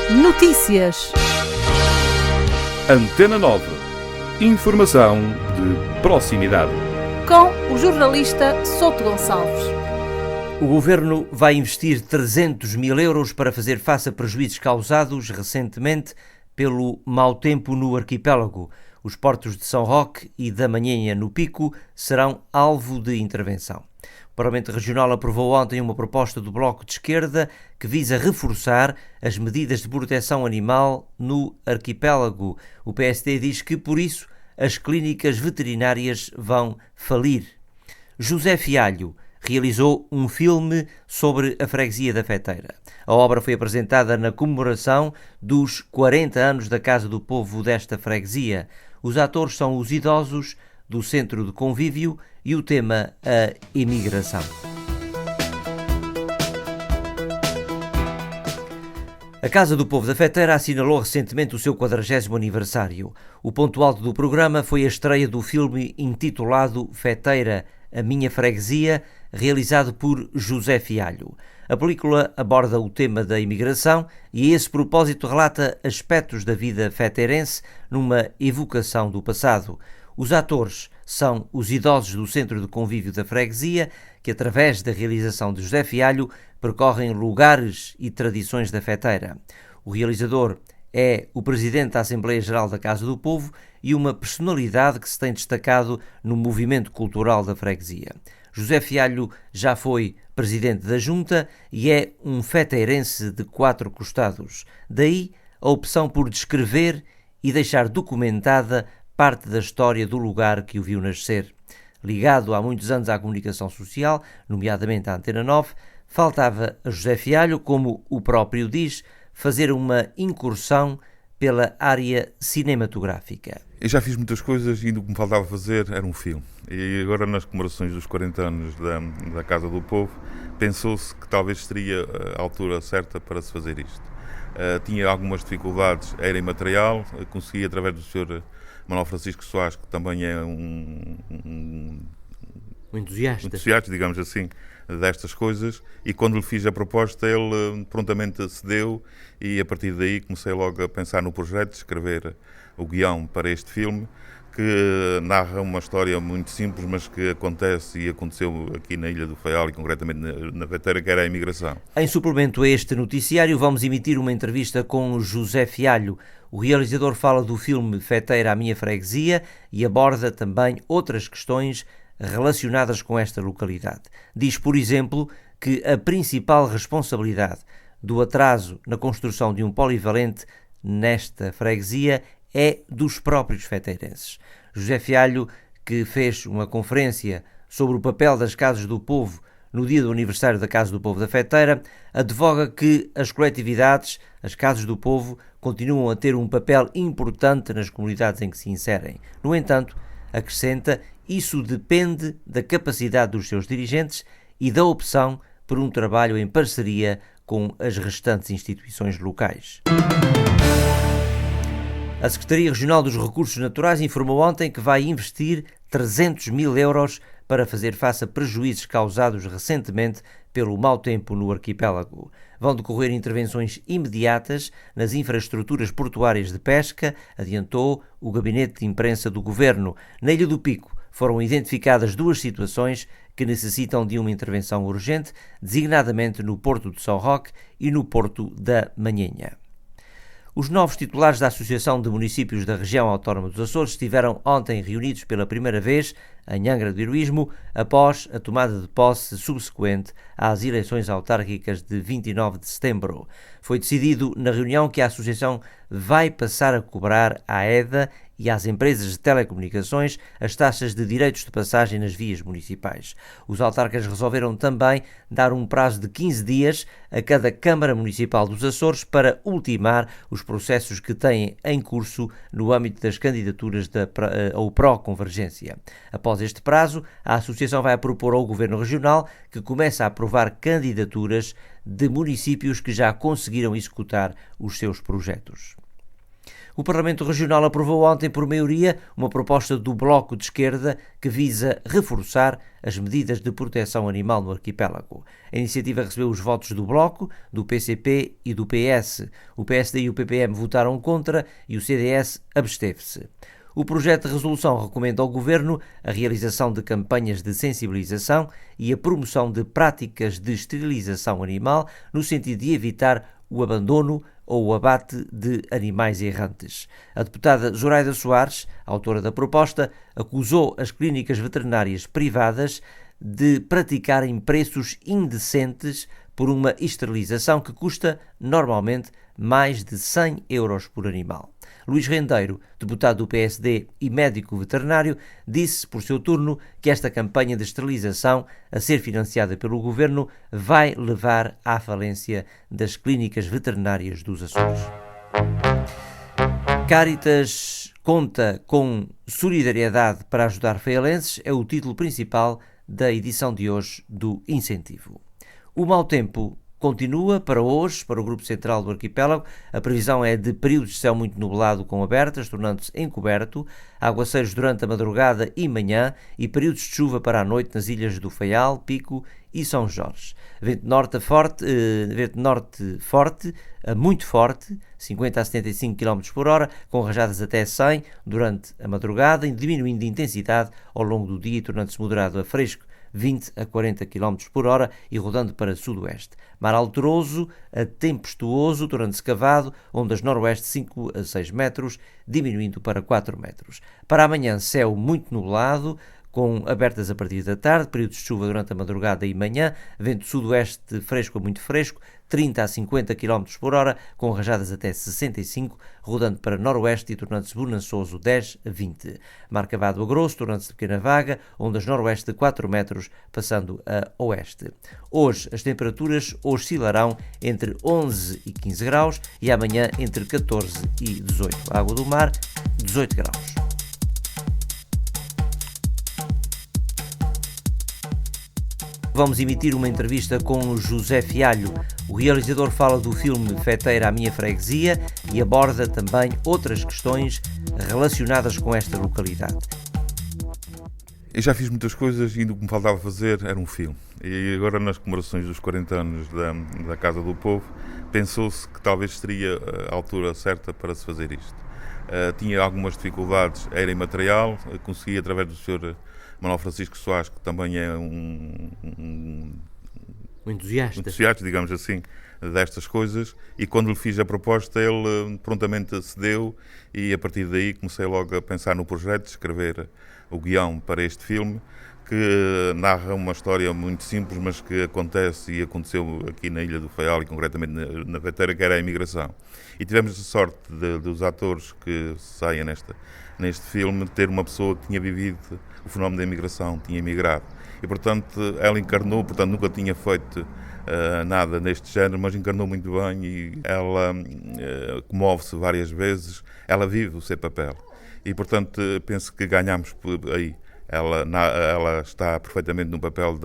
Notícias. Antena 9. Informação de proximidade. Com o jornalista Souto Gonçalves. O Governo vai investir 300 mil euros para fazer face a prejuízos causados recentemente pelo mau tempo no arquipélago. Os portos de São Roque e da Manhenha, no Pico, serão alvo de intervenção. O Parlamento Regional aprovou ontem uma proposta do Bloco de Esquerda que visa reforçar as medidas de proteção animal no arquipélago. O PSD diz que, por isso, as clínicas veterinárias vão falir. José Fialho realizou um filme sobre a freguesia da Feteira. A obra foi apresentada na comemoração dos 40 anos da Casa do Povo desta freguesia. Os atores são os idosos do Centro de Convívio e o tema a imigração. A Casa do Povo da Feteira assinalou recentemente o seu 40º aniversário. O ponto alto do programa foi a estreia do filme intitulado Feteira, a Minha Freguesia, realizado por José Fialho. A película aborda o tema da imigração e a esse propósito relata aspectos da vida feteirense numa evocação do passado. Os atores são os idosos do Centro de Convívio da Freguesia, que através da realização de José Fialho percorrem lugares e tradições da Feteira. O realizador é o presidente da Assembleia Geral da Casa do Povo e uma personalidade que se tem destacado no movimento cultural da freguesia. José Fialho já foi presidente da Junta e é um feteirense de 4 costados. Daí a opção por descrever e deixar documentada parte da história do lugar que o viu nascer. Ligado há muitos anos à comunicação social, nomeadamente à Antena 9, faltava a José Fialho, como o próprio diz, fazer uma incursão pela área cinematográfica. Eu já fiz muitas coisas e o que me faltava fazer era um filme. E agora, nas comemorações dos 40 anos da Casa do Povo, pensou-se que talvez seria a altura certa para se fazer isto. Tinha algumas dificuldades, era em material, consegui através do Sr. Manuel Francisco Soares, que também é um entusiasta, digamos assim, destas coisas, e quando lhe fiz a proposta ele prontamente cedeu e a partir daí comecei logo a pensar no projeto, escrever o guião para este filme, que narra uma história muito simples, mas que acontece e aconteceu aqui na Ilha do Faial e concretamente na Feteira, que era a imigração. Em suplemento a este noticiário vamos emitir uma entrevista com José Fialho. O realizador fala do filme Feteira, a Minha Freguesia e aborda também outras questões relacionadas com esta localidade. Diz, por exemplo, que a principal responsabilidade do atraso na construção de um polivalente nesta freguesia é dos próprios feteirenses. José Fialho, que fez uma conferência sobre o papel das Casas do Povo no dia do aniversário da Casa do Povo da Feteira, advoga que as coletividades, as Casas do Povo, continuam a ter um papel importante nas comunidades em que se inserem. No entanto, acrescenta, isso depende da capacidade dos seus dirigentes e da opção por um trabalho em parceria com as restantes instituições locais. A Secretaria Regional dos Recursos Naturais informou ontem que vai investir 300 mil euros para fazer face a prejuízos causados recentemente pelo mau tempo no arquipélago. Vão decorrer intervenções imediatas nas infraestruturas portuárias de pesca, adiantou o Gabinete de Imprensa do Governo. Na Ilha do Pico foram identificadas 2 situações que necessitam de uma intervenção urgente, designadamente no Porto de São Roque e no Porto da Manhenha. Os novos titulares da Associação de Municípios da Região Autónoma dos Açores estiveram ontem reunidos pela primeira vez em Angra do Heroísmo, após a tomada de posse subsequente às eleições autárquicas de 29 de setembro. Foi decidido na reunião que a Associação vai passar a cobrar à EDA e às empresas de telecomunicações as taxas de direitos de passagem nas vias municipais. Os autarcas resolveram também dar um prazo de 15 dias a cada Câmara Municipal dos Açores para ultimar os processos que têm em curso no âmbito das candidaturas ao pró-convergência. Após este prazo, a Associação vai propor ao Governo Regional que comece a aprovar candidaturas de municípios que já conseguiram executar os seus projetos. O Parlamento Regional aprovou ontem por maioria uma proposta do Bloco de Esquerda que visa reforçar as medidas de proteção animal no arquipélago. A iniciativa recebeu os votos do Bloco, do PCP e do PS. O PSD e o PPM votaram contra e o CDS absteve-se. O projeto de resolução recomenda ao Governo a realização de campanhas de sensibilização e a promoção de práticas de esterilização animal no sentido de evitar o abandono ou o abate de animais errantes. A deputada Zoraida Soares, autora da proposta, acusou as clínicas veterinárias privadas de praticarem preços indecentes por uma esterilização que custa, normalmente, mais de 100 euros por animal. Luís Rendeiro, deputado do PSD e médico veterinário, disse, por seu turno, que esta campanha de esterilização, a ser financiada pelo Governo, vai levar à falência das clínicas veterinárias dos Açores. Caritas conta com solidariedade para ajudar faialenses é o título principal da edição de hoje do Incentivo. O mau tempo continua para hoje, para o Grupo Central do Arquipélago. A previsão é de períodos de céu muito nublado com abertas, tornando-se encoberto, aguaceiros durante a madrugada e manhã e períodos de chuva para a noite nas ilhas do Faial, Pico e São Jorge. Vento norte forte, muito forte, 50 a 75 km por hora, com rajadas até 100 durante a madrugada, diminuindo de intensidade ao longo do dia e tornando-se moderado a fresco, 20 a 40 km por hora e rodando para sudoeste. Mar alteroso a tempestuoso, tornando-se cavado, ondas noroeste 5 a 6 metros, diminuindo para 4 metros. Para amanhã, céu muito nublado, com abertas a partir da tarde, períodos de chuva durante a madrugada e manhã, vento sudoeste fresco a muito fresco, 30 a 50 km por hora, com rajadas até 65, rodando para noroeste e tornando-se bonançoso 10 a 20. Mar cavado a grosso, tornando-se de pequena vaga, ondas noroeste de 4 metros, passando a oeste. Hoje as temperaturas oscilarão entre 11 e 15 graus e amanhã entre 14 e 18. A água do mar, 18 graus. Vamos emitir uma entrevista com José Fialho. O realizador fala do filme Feteira à Minha Freguesia e aborda também outras questões relacionadas com esta localidade. Eu já fiz muitas coisas e o que me faltava fazer era um filme. E agora, nas comemorações dos 40 anos da Casa do Povo, pensou-se que talvez seria a altura certa para se fazer isto. Tinha algumas dificuldades, era em material, consegui através do Sr. Manuel Francisco Soares, que também é um entusiasta, digamos assim, destas coisas, e quando lhe fiz a proposta ele prontamente cedeu e a partir daí comecei logo a pensar no projeto, escrever o guião para este filme, que narra uma história muito simples, mas que acontece e aconteceu aqui na Ilha do Faial e concretamente na Feteira, que era a imigração. E tivemos a sorte dos atores que saem neste filme ter uma pessoa que tinha vivido o fenómeno da imigração, tinha emigrado. E, portanto, ela encarnou, nunca tinha feito nada neste género, mas encarnou muito bem e ela comove-se várias vezes, ela vive o seu papel. E, portanto, penso que ganhamos por aí. Ela está perfeitamente no papel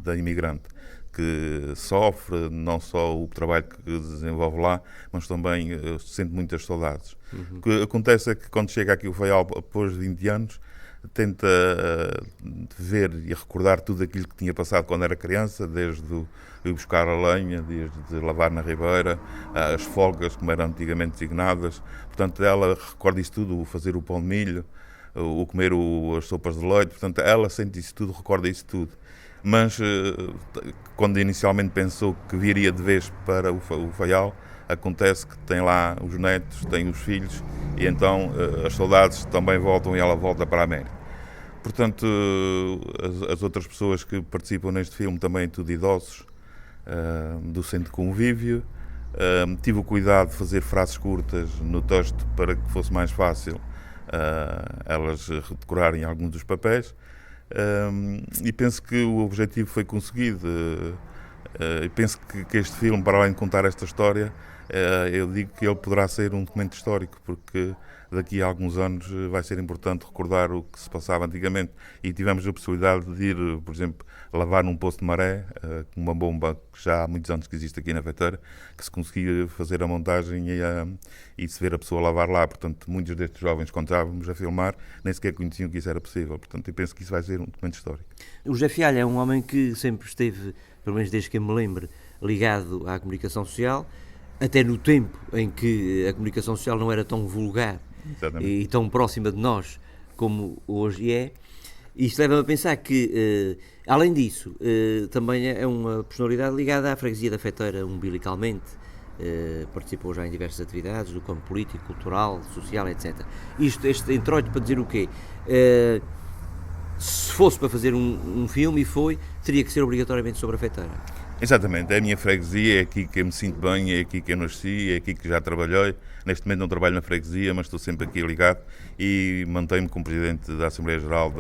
da imigrante, que sofre não só o trabalho que desenvolve lá, mas também sente muitas saudades. O que acontece é que quando chega aqui o Faial, depois de 20 anos, tenta ver e recordar tudo aquilo que tinha passado quando era criança, desde ir buscar a lenha, desde lavar na ribeira, as folgas, como eram antigamente designadas. Portanto, ela recorda isso tudo, o fazer o pão de milho, o comer as sopas de leite. Portanto, ela sente isso tudo, recorda isso tudo. Mas, quando inicialmente pensou que viria de vez para o Faial, acontece que tem lá os netos, tem os filhos, e então as saudades também voltam e ela volta para a América. Portanto, as outras pessoas que participam neste filme também tudo idosos, do centro de convívio. Tive o cuidado de fazer frases curtas no texto para que fosse mais fácil elas redecorarem alguns dos papéis. E penso que o objetivo foi conseguido. Penso que este filme, para além de contar esta história, eu digo que ele poderá ser um documento histórico, porque daqui a alguns anos vai ser importante recordar o que se passava antigamente. E tivemos a possibilidade de ir, por exemplo, lavar num poço de maré, com uma bomba que já há muitos anos que existe aqui na Feiteira, que se conseguia fazer a montagem e se ver a pessoa lavar lá. Portanto, muitos destes jovens, quando estávamos a filmar, nem sequer conheciam que isso era possível. Portanto, eu penso que isso vai ser um documento histórico. O José Fialho é um homem que sempre esteve, pelo menos desde que eu me lembro, ligado à comunicação social, até no tempo em que a comunicação social não era tão vulgar. Exatamente. E tão próxima de nós como hoje é. Isto leva-me a pensar que, além disso, também é uma personalidade ligada à freguesia da Feiteira umbilicalmente. Participou já em diversas atividades do campo político, cultural, social, etc. Este introito para dizer o quê? Se fosse para fazer um filme, teria que ser obrigatoriamente sobre a Feiteira. Exatamente, é a minha freguesia, é aqui que eu me sinto bem, é aqui que eu nasci, é aqui que já trabalhei. Neste momento não trabalho na freguesia, mas estou sempre aqui ligado e mantenho-me como Presidente da Assembleia Geral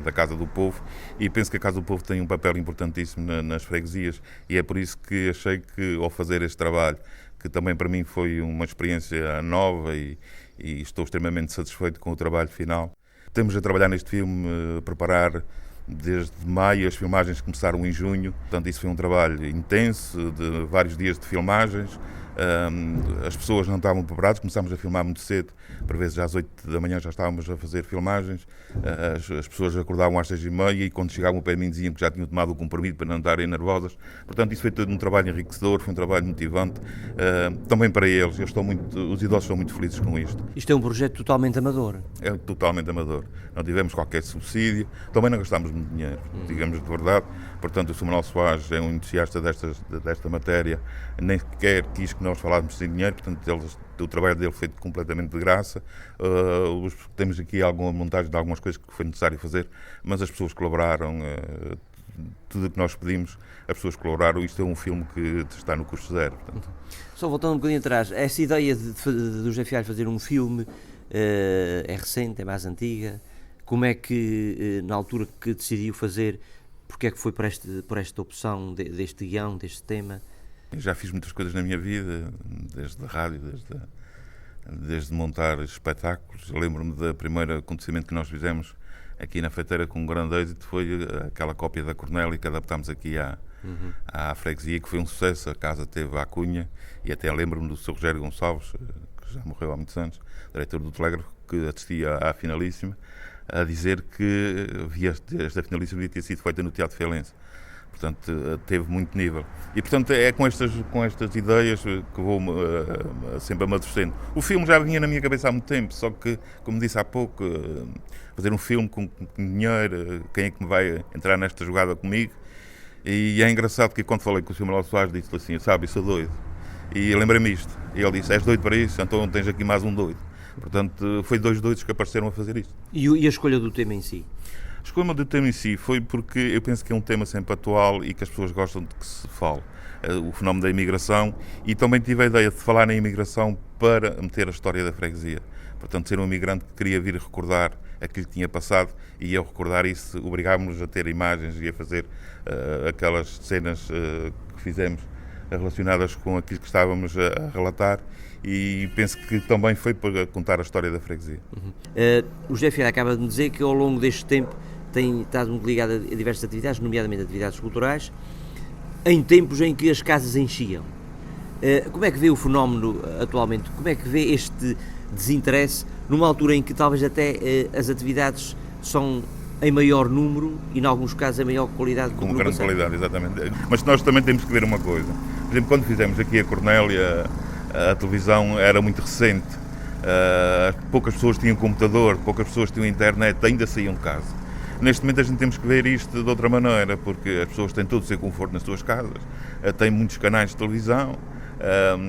da Casa do Povo, e penso que a Casa do Povo tem um papel importantíssimo nas freguesias, e é por isso que achei que, ao fazer este trabalho, que também para mim foi uma experiência nova e estou extremamente satisfeito com o trabalho final. Estamos a trabalhar neste filme, a preparar desde maio. As filmagens começaram em junho, portanto isso foi um trabalho intenso, de vários dias de filmagens. As pessoas não estavam preparadas, começámos a filmar muito cedo, por vezes às 8 da manhã já estávamos a fazer filmagens. As pessoas acordavam às 6h30 e quando chegavam ao pé de mim diziam que já tinham tomado o comprimido para não estarem nervosas. Portanto, isso foi todo um trabalho enriquecedor, foi um trabalho motivante, também para eles. Os idosos estão muito felizes com isto. Isto é um projeto totalmente amador. É totalmente amador. Não tivemos qualquer subsídio, também não gastámos muito dinheiro, digamos de verdade. Portanto, o Sr. Manuel Soares é um entusiasta desta matéria, nem sequer quis que nós falássemos sem dinheiro, portanto, o trabalho dele foi completamente de graça. Temos aqui alguma montagem de algumas coisas que foi necessário fazer, mas as pessoas colaboraram. Tudo o que nós pedimos, as pessoas colaboraram. Isto é um filme que está no custo zero. Portanto. Só voltando um bocadinho atrás, essa ideia do José Fialho fazer um filme é recente, é mais antiga? Como é que, na altura que decidiu fazer, porque é que foi por esta opção deste guião, deste tema? Eu já fiz muitas coisas na minha vida, desde a rádio, desde montar espetáculos. Lembro-me do primeiro acontecimento que nós fizemos aqui na Feiteira com um grande êxito, foi aquela cópia da Cornélia que adaptámos aqui à freguesia, que foi um sucesso. A casa teve a cunha, e até lembro-me do Sr. Rogério Gonçalves, que já morreu há muitos anos, diretor do Telégrafo, que assistia à finalíssima, a dizer que esta finalíssima devia ter sido feita no Teatro Feilense. Portanto, teve muito nível. E, portanto, é com estas ideias que vou sempre amadurecendo. O filme já vinha na minha cabeça há muito tempo, só que, como disse há pouco, fazer um filme com dinheiro, quem é que me vai entrar nesta jogada comigo? E é engraçado que, quando falei com o Sr. Manuel Soares, disse assim: sabe, eu sou doido. E eu lembrei-me isto. E ele disse: és doido para isso? Então tens aqui mais um doido. Portanto, foi 2 doidos que apareceram a fazer isto. E a escolha do tema em si? A escolha do tema em si foi porque eu penso que é um tema sempre atual e que as pessoas gostam de que se fale. O fenómeno da imigração, e também tive a ideia de falar na imigração para meter a história da freguesia. Portanto, ser um imigrante que queria vir recordar aquilo que tinha passado, e ao recordar isso obrigámos-nos a ter imagens e a fazer aquelas cenas que fizemos relacionadas com aquilo que estávamos a relatar, e penso que também foi para contar a história da freguesia. O José Fialho acaba de me dizer que ao longo deste tempo tem estado muito ligado a diversas atividades, nomeadamente atividades culturais, em tempos em que as casas enchiam. Como é que vê o fenómeno atualmente? Como é que vê este desinteresse numa altura em que talvez até as atividades são em maior número e, em alguns casos, em maior qualidade? Com grande qualidade, exatamente. Mas nós também temos que ver uma coisa. Por exemplo, quando fizemos aqui a Cornélia, a televisão era muito recente. Poucas pessoas tinham computador, poucas pessoas tinham internet, ainda saíam de casa. Neste momento a gente temos que ver isto de outra maneira, porque as pessoas têm todo o seu conforto nas suas casas, têm muitos canais de televisão,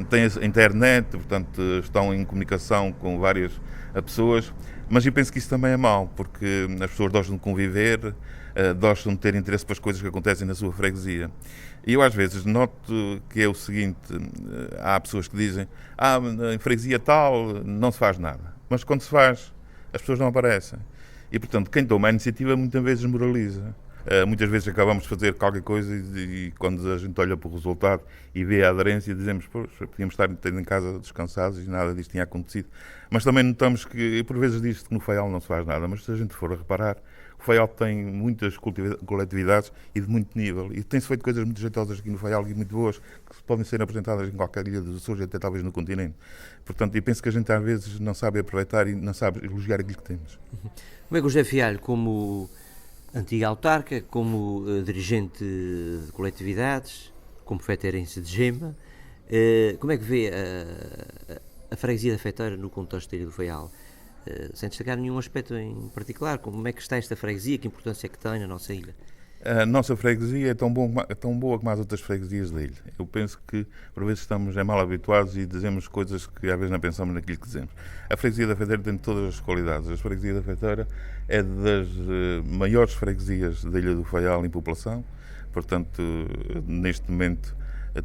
têm a internet, portanto estão em comunicação com várias pessoas, mas eu penso que isso também é mau, porque as pessoas gostam de conviver, gostam de ter interesse pelas coisas que acontecem na sua freguesia. E eu às vezes noto que é o seguinte: há pessoas que dizem em freguesia tal não se faz nada, mas quando se faz as pessoas não aparecem. E, portanto, quem toma a iniciativa muitas vezes moraliza. Muitas vezes acabamos de fazer qualquer coisa e quando a gente olha para o resultado e vê a aderência, dizemos, poxa, podíamos estar em casa descansados e nada disto tinha acontecido. Mas também notamos que, por vezes diz-se que no FAIAL não se faz nada, mas se a gente for a reparar, o FAIAL tem muitas coletividades e de muito nível. E tem-se feito coisas muito jeitosas aqui no FAIAL e muito boas, que podem ser apresentadas em qualquer ilha dos Açores, até talvez no continente. Portanto, eu penso que a gente às vezes não sabe aproveitar e não sabe elogiar aquilo que temos. Como é que o José Fialho, como antiga autarca, como dirigente de coletividades, como feterense de Gema, como é que vê a freguesia da Feiteira no contexto da Ilha do Faial? Sem destacar nenhum aspecto em particular, como é que está esta freguesia, que importância é que tem na nossa ilha? A nossa freguesia é tão boa como as outras freguesias da ilha. Eu penso que, por vezes, estamos mal habituados e dizemos coisas que, às vezes, não pensamos naquilo que dizemos. A freguesia da Feiteira tem todas as qualidades. A freguesia da Feiteira é das maiores freguesias da Ilha do Faial em população. Portanto, neste momento,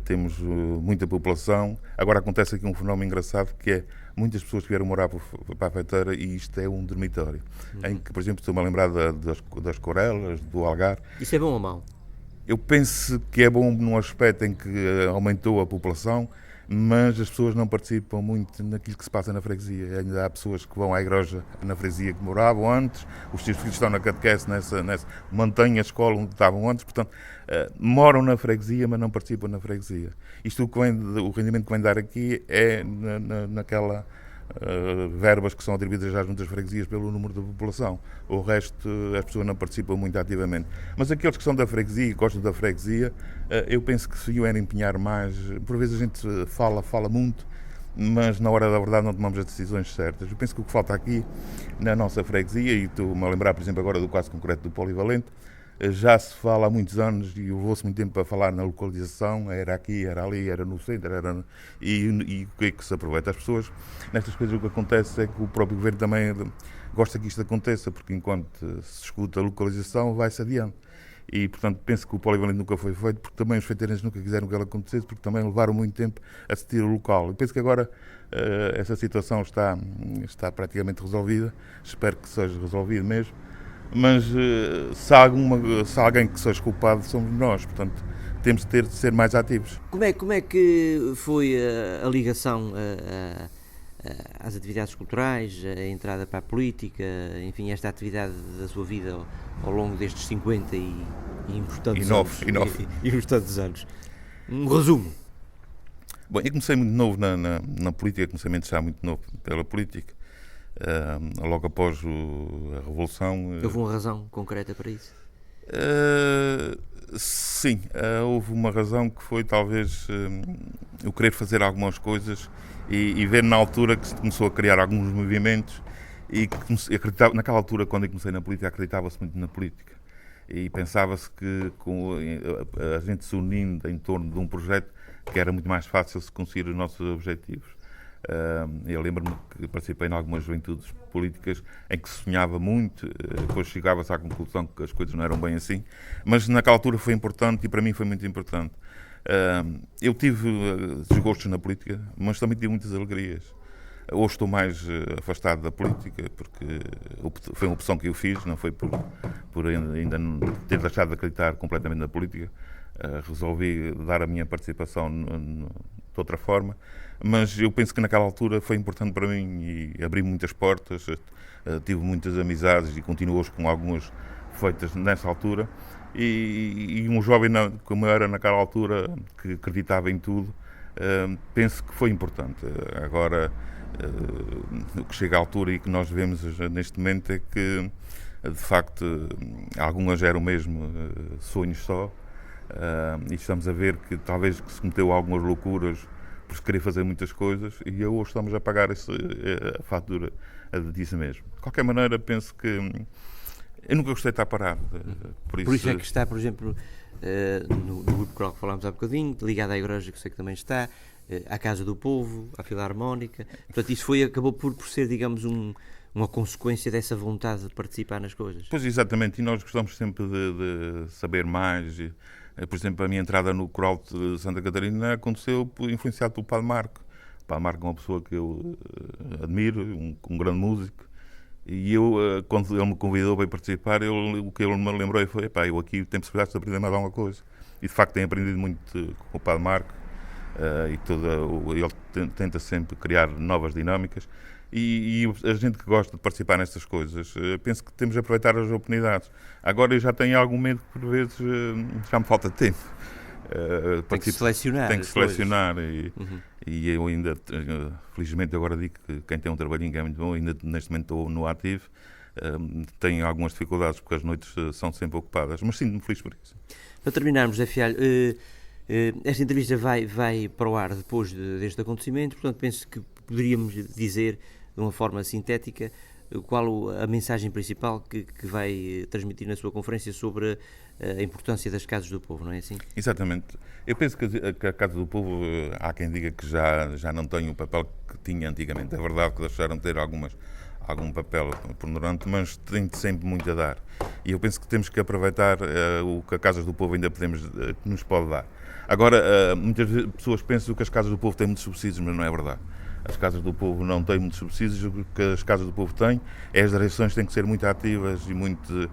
temos muita população. Agora acontece aqui um fenómeno engraçado que é muitas pessoas que vieram morar para a Feiteira e isto é um dormitório. Em que, por exemplo, estou-me a lembrar das Corelas, do Algar. Isso é bom ou mau? Eu penso que é bom num aspecto em que aumentou a população, mas as pessoas não participam muito naquilo que se passa na freguesia. Ainda há pessoas que vão à igreja na freguesia que moravam antes, os seus filhos estão na catequese, mantêm a escola onde estavam antes, portanto, moram na freguesia, mas não participam na freguesia. Isto o rendimento que vem dar aqui é naquela verbas que são atribuídas às muitas freguesias pelo número de população. O resto, as pessoas não participam muito ativamente. Mas aqueles que são da freguesia e gostam da freguesia, eu penso que se iam empenhar mais. Por vezes a gente fala muito, mas na hora da verdade não tomamos as decisões certas. Eu penso que o que falta aqui na nossa freguesia, e estou-me a lembrar, por exemplo, agora do caso concreto do Polivalente, já se fala há muitos anos e levou-se muito tempo para falar na localização, era aqui, era ali, era no centro, e o que é que se aproveita? As pessoas, nestas coisas o que acontece é que o próprio governo também gosta que isto aconteça, porque enquanto se escuta a localização vai-se adiante. E, portanto, penso que o Polivalente nunca foi feito, porque também os feiteirenses nunca quiseram que ela acontecesse, porque também levaram muito tempo a assistir o local. Eu penso que agora essa situação está praticamente resolvida, espero que seja resolvida mesmo. Mas se há alguém que seja culpado, somos nós, portanto temos de ser mais ativos. Como é que foi a ligação às atividades culturais, a entrada para a política, enfim, esta atividade da sua vida ao longo destes 50 e importantes anos? Um resumo. Bom, eu comecei muito novo na política, comecei a me interessar muito novo pela política. Logo após a Revolução. Houve uma razão concreta para isso? Sim, houve uma razão que foi talvez eu querer fazer algumas coisas e ver na altura que se começou a criar alguns movimentos e que acreditava, naquela altura, quando eu comecei na política, acreditava-se muito na política e pensava-se que com a gente se unindo em torno de um projeto que era muito mais fácil se conseguir os nossos objetivos. Eu lembro-me que participei em algumas juventudes políticas em que se sonhava muito, depois chegava-se à conclusão que as coisas não eram bem assim, mas naquela altura foi importante e para mim foi muito importante. Eu tive desgostos na política, mas também tive muitas alegrias. Hoje estou mais afastado da política, porque foi uma opção que eu fiz, não foi por ainda ter deixado de acreditar completamente na política. Resolvi dar a minha participação de outra forma, mas eu penso que naquela altura foi importante para mim e abri muitas portas, tive muitas amizades e continuo hoje com algumas feitas nessa altura e um jovem como eu era naquela altura, que acreditava em tudo, penso que foi importante. Agora, o que chega à altura e que nós vemos neste momento é que, de facto, algumas eram mesmo sonhos só. E estamos a ver que talvez que se cometeu algumas loucuras por se querer fazer muitas coisas e hoje estamos a pagar a fatura disso mesmo. De qualquer maneira, penso que eu nunca gostei de estar parado. Por isso é que está, por exemplo, no grupo coral que falámos há bocadinho, ligado à igreja, que sei que também está, à Casa do Povo, à Filarmónica. Portanto, isso acabou por ser, digamos, uma consequência dessa vontade de participar nas coisas. Pois, exatamente, e nós gostamos sempre de saber mais. Por exemplo, a minha entrada no coral de Santa Catarina aconteceu influenciado pelo Padre Marco. O Padre Marco é uma pessoa que eu admiro, um grande músico, E eu, quando ele me convidou para participar, o que ele me lembrou foi: epá, eu aqui tenho possibilidade de aprender mais alguma coisa. E de facto tenho aprendido muito com o Padre Marco, ele tenta sempre criar novas dinâmicas. E a gente que gosta de participar nestas coisas, penso que temos de aproveitar as oportunidades. Agora eu já tenho algum medo, por vezes já me falta tempo. Tem que selecionar. Tem que selecionar e eu ainda, felizmente agora digo que quem tem um trabalhinho que é muito bom, ainda neste momento estou no ativo, tenho algumas dificuldades porque as noites são sempre ocupadas, mas sinto-me feliz por isso. Para terminarmos, José Fialho, esta entrevista vai para o ar depois deste acontecimento, portanto penso que poderíamos dizer de uma forma sintética qual a mensagem principal que vai transmitir na sua conferência sobre a importância das Casas do Povo, não é assim? Exatamente. Eu penso que a Casa do Povo, há quem diga que já não tem o papel que tinha antigamente. É verdade que deixaram de ter algum papel preponderante, mas tem sempre muito a dar. E eu penso que temos que aproveitar o que a Casas do Povo ainda nos pode dar. Agora, muitas pessoas pensam que as Casas do Povo têm muitos subsídios, mas não é verdade. As Casas do Povo não têm muitos subsídios, o que as Casas do Povo têm é as direções têm que ser muito ativas e muito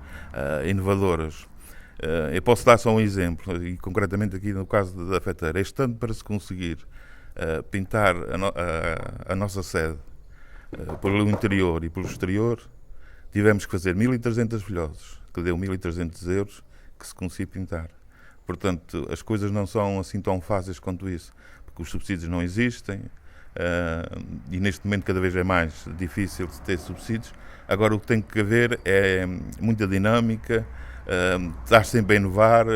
inovadoras. Eu posso dar só um exemplo, e concretamente aqui no caso da Feteira. Este ano, para se conseguir pintar a nossa sede pelo interior e pelo exterior, tivemos que fazer 1.300 velhoses, que deu 1.300 euros, que se conseguiu pintar. Portanto, as coisas não são assim tão fáceis quanto isso, porque os subsídios não existem, e neste momento cada vez é mais difícil de ter subsídios. Agora o que tem que haver é muita dinâmica, estar sempre a inovar,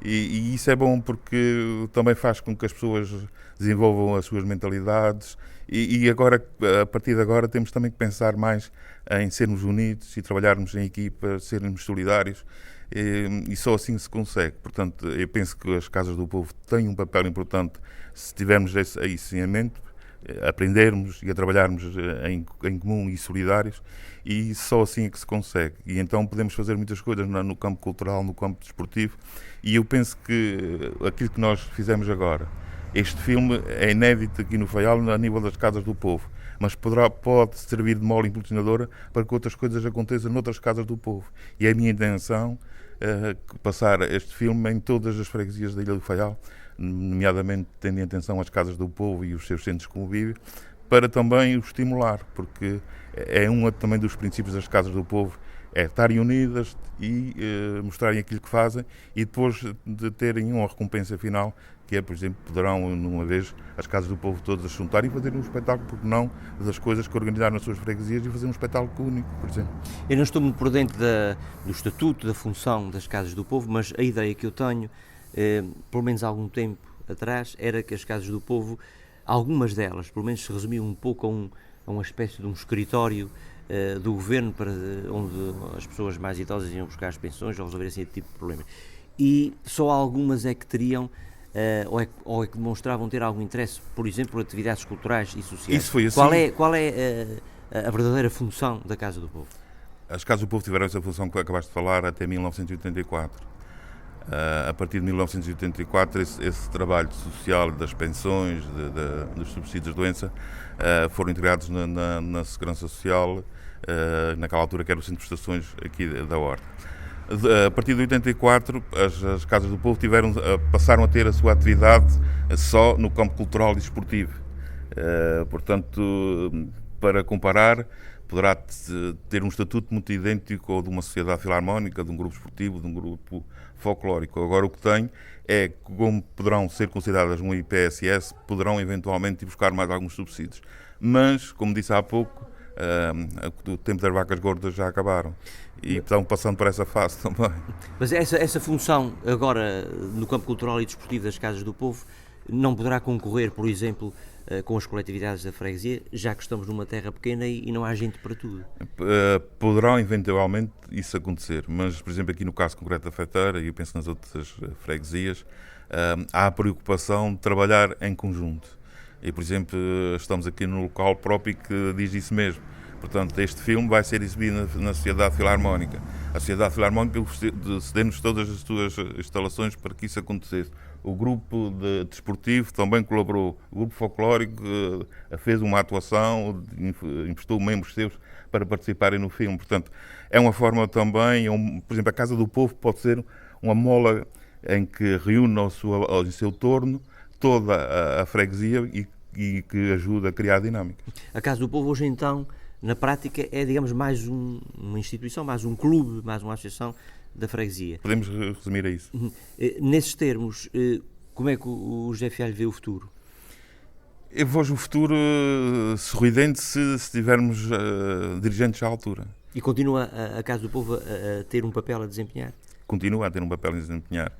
e isso é bom porque também faz com que as pessoas desenvolvam as suas mentalidades e agora, a partir de agora temos também que pensar mais em sermos unidos e trabalharmos em equipa, sermos solidários, e só assim se consegue. Portanto, eu penso que as Casas do Povo têm um papel importante se tivermos isso em mente, aprendermos e a trabalharmos em comum e solidários, e só assim é que se consegue. E então podemos fazer muitas coisas no campo cultural, no campo desportivo, e eu penso que aquilo que nós fizemos agora, este filme é inédito aqui no Faial a nível das Casas do Povo, mas pode servir de mola impulsionadora para que outras coisas aconteçam noutras Casas do Povo. E é a minha intenção passar este filme em todas as freguesias da Ilha do Faial, nomeadamente tendo em atenção as Casas do Povo e os seus centros de convívio, para também os estimular, porque é um também dos princípios das Casas do Povo, é estarem unidas e mostrarem aquilo que fazem, e depois de terem uma recompensa final, que é, por exemplo, poderão, numa vez, as Casas do Povo todas se juntarem e fazerem um espetáculo, porque não, das coisas que organizaram nas suas freguesias, e fazer um espetáculo único, por exemplo. Eu não estou muito por dentro do estatuto, da função das Casas do Povo, mas a ideia que eu tenho, pelo menos há algum tempo atrás, era que as Casas do Povo, algumas delas, pelo menos se resumiam um pouco a uma espécie de um escritório do governo para onde as pessoas mais idosas iam buscar as pensões ou resolver assim esse tipo de problemas. E só algumas é que teriam ou é que demonstravam ter algum interesse, por exemplo, por atividades culturais e sociais. Isso foi assim. Qual é a verdadeira função da Casa do Povo? As Casas do Povo tiveram essa função que acabaste de falar até 1984. A partir de 1984, esse trabalho social das pensões, dos subsídios de doença, foram integrados na Segurança Social, naquela altura que era o Centro de Prestações aqui da Horta. A partir de 84, as Casas do Povo passaram a ter a sua atividade só no campo cultural e desportivo. Portanto, para comparar, poderá ter um estatuto muito idêntico ao de uma sociedade filarmónica, de um grupo esportivo, de um grupo folclórico. Agora o que tem é que, como poderão ser consideradas um IPSS, poderão eventualmente ir buscar mais alguns subsídios. Mas, como disse há pouco, o tempo das vacas gordas já acabaram e estão passando por essa fase também. Mas essa função agora no campo cultural e desportivo das Casas do Povo não poderá concorrer, por exemplo, com as coletividades da freguesia, já que estamos numa terra pequena e não há gente para tudo? Poderá eventualmente isso acontecer, mas, por exemplo, aqui no caso concreto da Feteira, e eu penso nas outras freguesias, há a preocupação de trabalhar em conjunto. E, por exemplo, estamos aqui no local próprio que diz isso mesmo. Portanto, este filme vai ser exibido na Sociedade Filarmónica. A Sociedade Filarmónica cedeu-nos todas as suas instalações para que isso acontecesse. O grupo desportivo também colaborou. O grupo folclórico fez uma atuação, emprestou membros seus para participarem no filme. Portanto, é uma forma também, por exemplo, a Casa do Povo pode ser uma mola em que reúne em seu torno toda a freguesia e que ajuda a criar dinâmicas. A Casa do Povo hoje então, na prática, é, digamos, mais uma instituição, mais um clube, mais uma associação da freguesia. Podemos resumir a isso. Nesses termos, como é que o José Fialho vê o futuro? Eu vejo o futuro sorridente se tivermos dirigentes à altura. E continua a Casa do Povo a ter um papel a desempenhar? Continua a ter um papel a desempenhar.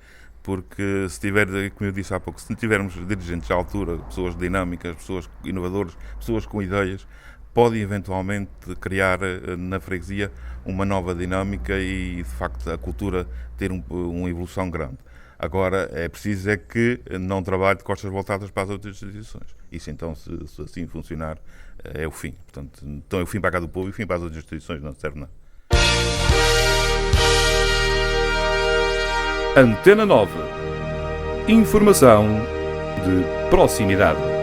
Porque se tiver, como eu disse há pouco, se não tivermos dirigentes à altura, pessoas dinâmicas, pessoas inovadoras, pessoas com ideias, podem eventualmente criar na freguesia uma nova dinâmica e, de facto, a cultura ter uma evolução grande. Agora, é preciso que não trabalhe de costas voltadas para as outras instituições. Isso, então, se assim funcionar, é o fim. Portanto, então é o fim para a Casa do Povo e o fim para as outras instituições, não serve nada. Antena 9. Informação de proximidade.